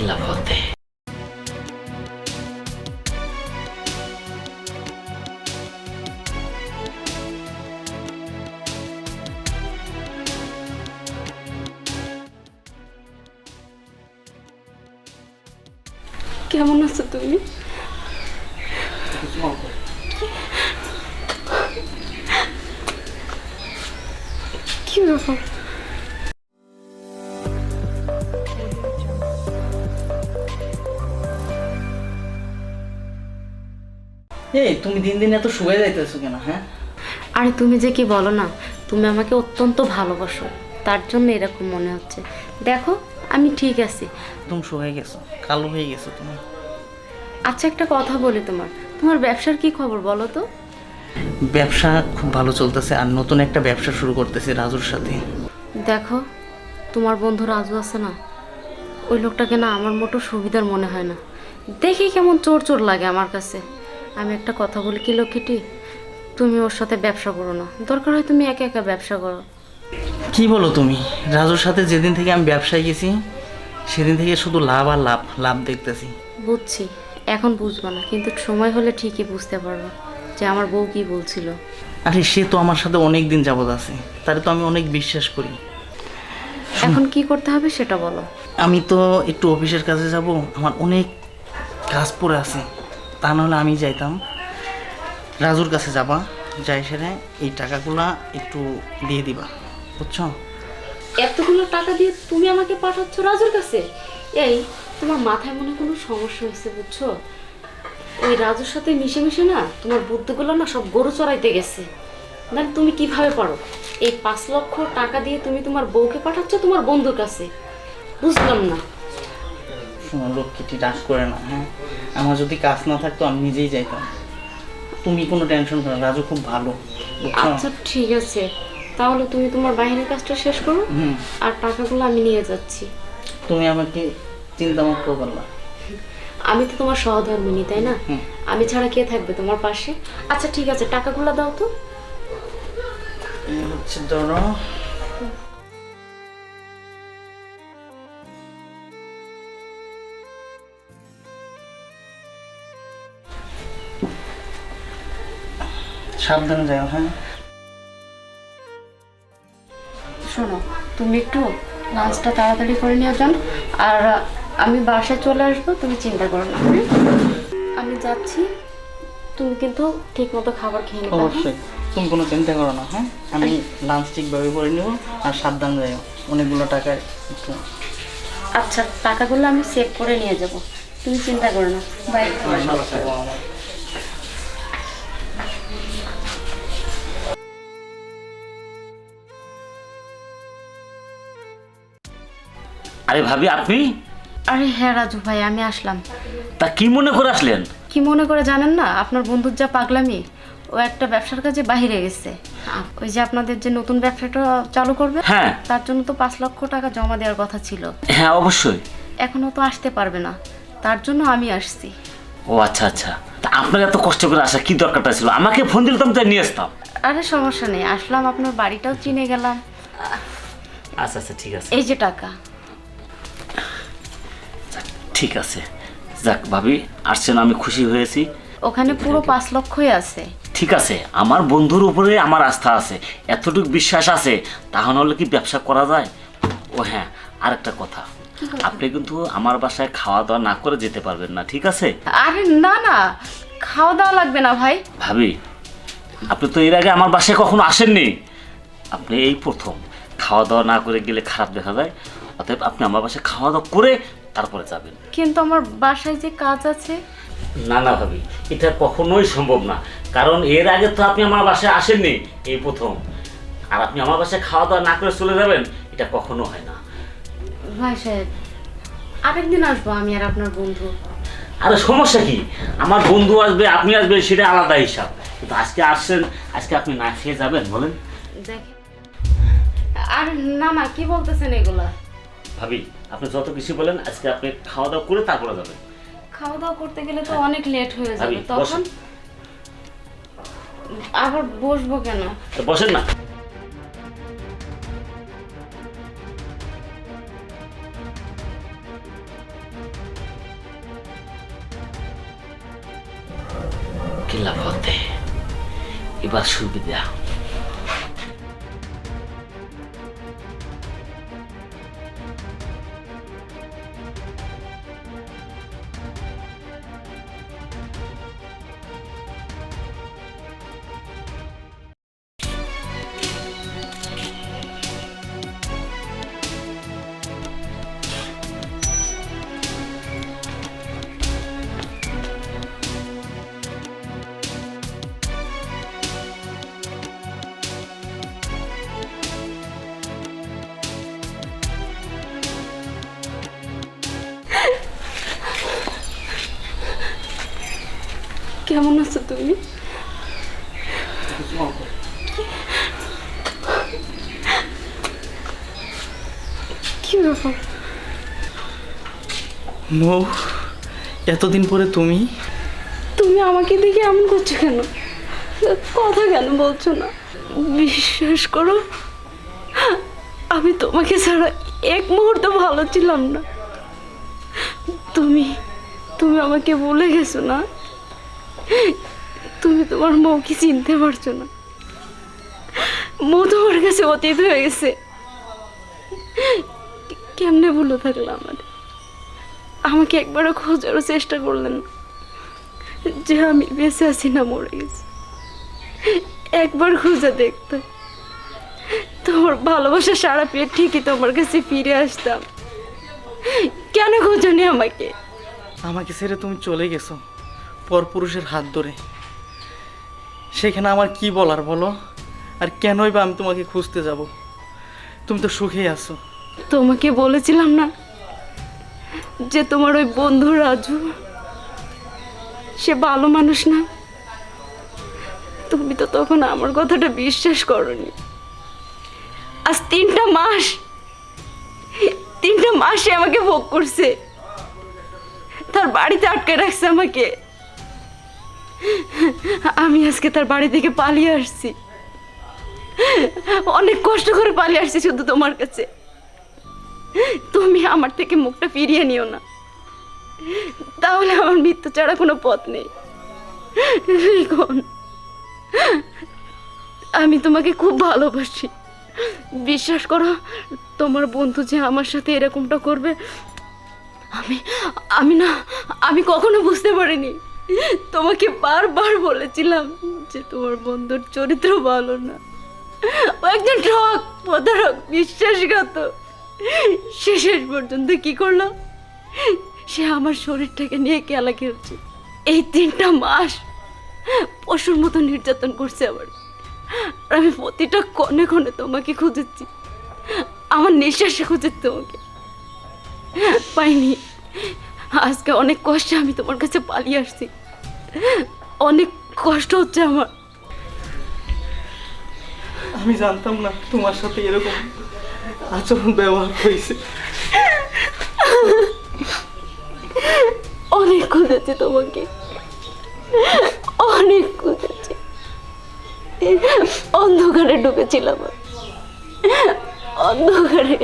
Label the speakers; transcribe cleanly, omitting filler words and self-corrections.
Speaker 1: খিলাফতে।
Speaker 2: কেমন আছো তুমি? কি ব্যাপার?
Speaker 3: এই তুমি দিন দিন এত শুয়ে যাইতেছো কেন? হ্যাঁ,
Speaker 2: আরে তুমি যে কি বলো না, তুমি আমাকে অত্যন্ত ভালোবাসো, তার জন্য এরকম মনে হচ্ছে। দেখো আমি ঠিক আছি।
Speaker 3: তুমি শুয়ে গেছো, কালো হয়ে গেছো তুমি।
Speaker 2: আচ্ছা একটা কথা বলি, তোমার ব্যবসার কি খবর বলো তো?
Speaker 3: ব্যবসা খুব ভালো চলতেছে, আর নতুন একটা ব্যবসা শুরু করতেছি রাজুর সাথে।
Speaker 2: দেখো তোমার বন্ধু রাজু আছে না, ওই লোকটাকে না আমার মোটো সুবিধার মনে হয় না, দেখি কেমন চোর চোর লাগে আমার কাছে। আমি একটা কথা বলি কি লক্ষ্মীটি, তুমি ওর সাথে ব্যবসা করো না, দরকার হয় তুমি একা একা ব্যবসা করো।
Speaker 3: কি বলো তুমি? রাজুর সাথে যেদিন থেকে আমি ব্যবসায় গেছি সেদিন থেকে শুধু লাভ আর লাভ লাভ দেখতেছি।
Speaker 2: বুঝছি, এখন বুঝবো না, কিন্তু সময় হলে ঠিকই বুঝতে পারবো যে আমার বউ কি বলছিল।
Speaker 3: আরে সে তো আমার সাথে অনেক দিন যাবত আছে, তারে তো আমি অনেক বিশ্বাস করি।
Speaker 2: এখন কি করতে হবে সেটা বলো।
Speaker 3: আমি তো একটু অফিসের কাছে যাব, আমার অনেক কাজ পড়ে আছে, তা নাহলে আমি যাইতাম রাজুর কাছে। যাবা, যাই সেরে এই টাকাগুলা একটু দিয়ে দিবা, বুঝছো?
Speaker 2: এতগুলো টাকা দিয়ে তুমি আমাকে পাঠাচ্ছ রাজুর কাছে? এই তোমার মাথায় মনে কোনো সমস্যা হয়েছে বুঝছো? ওই রাজুর সাথে মিশে মিশে না তোমার বুদ্ধিগুলো না সব গরু চড়াইতে গেছে। না তুমি কিভাবে পারো এই 5 লক্ষ টাকা দিয়ে তুমি তোমার বউকে পাঠাচ্ছ তোমার বন্ধুর কাছে? বুঝলাম না।
Speaker 3: শোনো লক্ষ্মীটি, রাগ করে না। হ্যাঁ, আমার যদি কাজ না থাকতো আমি নিজেই যাইতাম, তুমি কোনো টেনশন করো না, রাজু খুব ভালো, বুঝছো?
Speaker 2: আচ্ছা ঠিক আছে, তাহলে তুমি তোমার বাইরের কাজটা শেষ করো, আর টাকাগুলো আমি নিয়ে যাচ্ছি।
Speaker 3: তুমি আমাকে চিন্তা মুক্ত করলা।
Speaker 2: আমি তো তোমার সহধর্মিনী, তাই না? আমি ছাড়া কে থাকবে তোমার পাশে? আচ্ছা ঠিক আছে, টাকাগুলো দাও তো।
Speaker 3: এই হচ্ছে ধরো। সাবধানে যাও। হ্যাঁ,
Speaker 2: শোনো, তুমি একটু লাঞ্চটা তাড়াতাড়ি করে নিয়ে যান, আর আমি বাসায় চলে আসবো, তুমি চিন্তা করো না। আমি যাচ্ছি, তুমি কিন্তু ঠিক মতো খাবার খেয়ে নেবে।
Speaker 3: অবশ্যই, তুমি কোনো চিন্তা করো না। হ্যাঁ, আমি লাঞ্চ ঠিকভাবে করে নেব, আর সাবধান যাও, অনেকগুলো টাকা একটু।
Speaker 2: আচ্ছা, টাকাগুলো আমি সেভ করে নিয়ে যাব, তুমি চিন্তা করো না। বাই।
Speaker 1: আরে ভাবি আপনি?
Speaker 2: আরে হ্যাঁ রাজু ভাই, আমি আসলাম।
Speaker 1: তা কি মনে করে আসলেন?
Speaker 2: কি মনে করে জানেন না, আপনার বন্ধুর যা পাগলামি, ও একটা ব্যবসার কাজে বাইরে গেছে। ওই যে আপনাদের যে নতুন ব্যবসাটা চালু করবে,
Speaker 1: হ্যাঁ,
Speaker 2: তার জন্য তো 5 লক্ষ টাকা জমা দেওয়ার কথা ছিল।
Speaker 1: হ্যাঁ অবশ্যই।
Speaker 2: এখনো তো আসতে পারবে না, তার জন্য আমি আসছি।
Speaker 1: ও আচ্ছা আচ্ছা, তা আপনার এত কষ্ট করে আসা কি দরকারটা ছিল? আমাকে ফোন দিলে তো আমি তাই নিয়ে আসতাম।
Speaker 2: আরে সমস্যা নেই, আসলাম, আপনার বাড়িটাও চিনে গেলাম।
Speaker 1: আচ্ছা আচ্ছা ঠিক আছে,
Speaker 2: এই যে টাকা।
Speaker 1: ঠিক আছে। যাক ভাবি, আসছেন, আমি খুশি হয়েছি।
Speaker 2: ওখানে পুরো 5 লক্ষই আছে।
Speaker 1: ঠিক আছে, আমার বন্ধুর উপরে আমার আস্থা আছে, এতটুকু বিশ্বাস আছে, তাহলে হলে কি ব্যবসা করা যায়? ও হ্যাঁ, আরেকটা কথা, আপনি কিন্তু আমার বাসায় খাওয়া দাওয়া না করে যেতে পারবেন না, ঠিক আছে?
Speaker 2: আরে না না, খাওয়া দাওয়া লাগবে না ভাই।
Speaker 1: ভাবি, আপনি তো এর আগে আমার বাসায় কখনো আসেননি, আপনি এই প্রথম। খাওয়া দাওয়া না করে গেলে খারাপ দেখা যায়, অতএব আপনি আমার বাসায় খাওয়া দাওয়া করে তারপরে যাবেন।
Speaker 2: কিন্তু আমার বাসায় যে কাজ আছে।
Speaker 1: না না ভাবি, এটা কখনোই সম্ভব না, কারণ এর আগে তো আপনি আমার বাসায় আসেননি, এই প্রথম। আর আপনি আমার বাসায় খাওয়া দাওয়া না করে চলে যাবেন, এটা কখনো হয় না।
Speaker 2: ভাই সাহেব, আরেকদিন আসবো আমি আর আপনার বন্ধু।
Speaker 1: আরে সমস্যা কি, আমার বন্ধু আসবে আপনি আসবেন সেটা আলাদা হিসাব, কিন্তু আজকে আসছেন, আজকে আপনি না খেয়ে যাবেন বলেন?
Speaker 2: দেখেন, আর না না, কি বলতেছেন এগুলা?
Speaker 1: ভাবি, আপনি যত কিছু বলেন, আজকে আপনি খাওয়া দাওয়া করে তারপরে যাবেন।
Speaker 2: খাওয়া দাওয়া করতে গেলে তো অনেক লেট হয়ে যাবে,
Speaker 1: ভাবি,
Speaker 2: তখন
Speaker 1: বসেন।
Speaker 2: আবার বসবো কেন?
Speaker 1: তো বসেন না। কিল্লা ফতে এবার সুবিধা।
Speaker 2: কেমন আছো তুমি? কি ব্যাপার?
Speaker 3: মৌ, এতদিন পরে তুমি?
Speaker 2: তুমি আমাকে দেখে এমন করছো কেন? কথা কেন বলছো না? বিশ্বাস করো, আমি তোমাকে ছাড়া এক মুহূর্ত ভালো ছিলাম না। তুমি তুমি আমাকে ভুলে গেছো না? তুমি তোমার মৌকে চিনতে পারছো না। মৌ তোমার কাছে অতীত হয়ে গেছে। কেমনে ভুলে থাকলাম? আমাকে একবারও খোঁজারও চেষ্টা করলেন না যে আমি বেঁচে আছি না মরে গেছি? একবার খুঁজে দেখতে, তোমার ভালোবাসা সারা পেয়ে ঠিকই তোমার কাছে ফিরে আসতাম। কেন খোঁজনি আমাকে?
Speaker 3: আমাকে ছেড়ে তুমি চলে গেছো পরপুরুষের হাত ধরে। সেখানে আমার কি বলার বলো? আর কেনই বা আমি তোমাকে খুঁজতে যাব? তুমি তো সুখেই আছো।
Speaker 2: তোমাকে বলেছিলাম না যে তোমার ওই বন্ধু রাজু সে ভালো মানুষ না? তুমি তো তখন আমার কথাটা বিশ্বাস করনি। আজ 3টা মাস সে আমাকে ভোগ করছে, তার বাড়িতে আটকে রাখছে আমাকে। আমি আজকে তার বাড়ি থেকে পালিয়ে আসছি, অনেক কষ্ট করে পালিয়ে আসছি শুধু তোমার কাছে। তুমি আমার থেকে মুখটা ফিরিয়ে নিও না, তাহলে আমার মৃত্যু ছাড়া কোনো পথ নেই। রিকন, আমি তোমাকে খুব ভালোবাসি। বিশ্বাস করো, তোমার বন্ধু যে আমার সাথে এরকমটা করবে আমি কখনো বুঝতে পারিনি। তোমাকে বারবার বলেছিলাম যে তোমার বন্ধুর চরিত্র ভালো না, ও একজন প্রতারক, বিশ্বাসঘাতক। সে শেষ পর্যন্ত কি করলো? সে আমার শরীরটাকে নিয়ে খেলা খেলছে। এই 3টা মাস পশুর মতো নির্যাতন করছে আমার। আর আমি প্রতিটা ক্ষণে ক্ষণে তোমাকে খুঁজেছি, আমার নিঃশ্বাসে খুঁজেছি তোমাকে, পাইনি। আজকে অনেক কষ্টে আমি তোমার কাছে পালিয়ে আসছি, অনেক কষ্ট হচ্ছে আমার।
Speaker 3: আমি জানতাম না তোমার সাথে এরকম আচরণ ব্যবহার হয়েছে।
Speaker 2: অনেক খুঁজেছি তোমাকে, অনেক খুঁজেছি। অন্ধকারে ঢুকেছিলাম, অন্ধকারে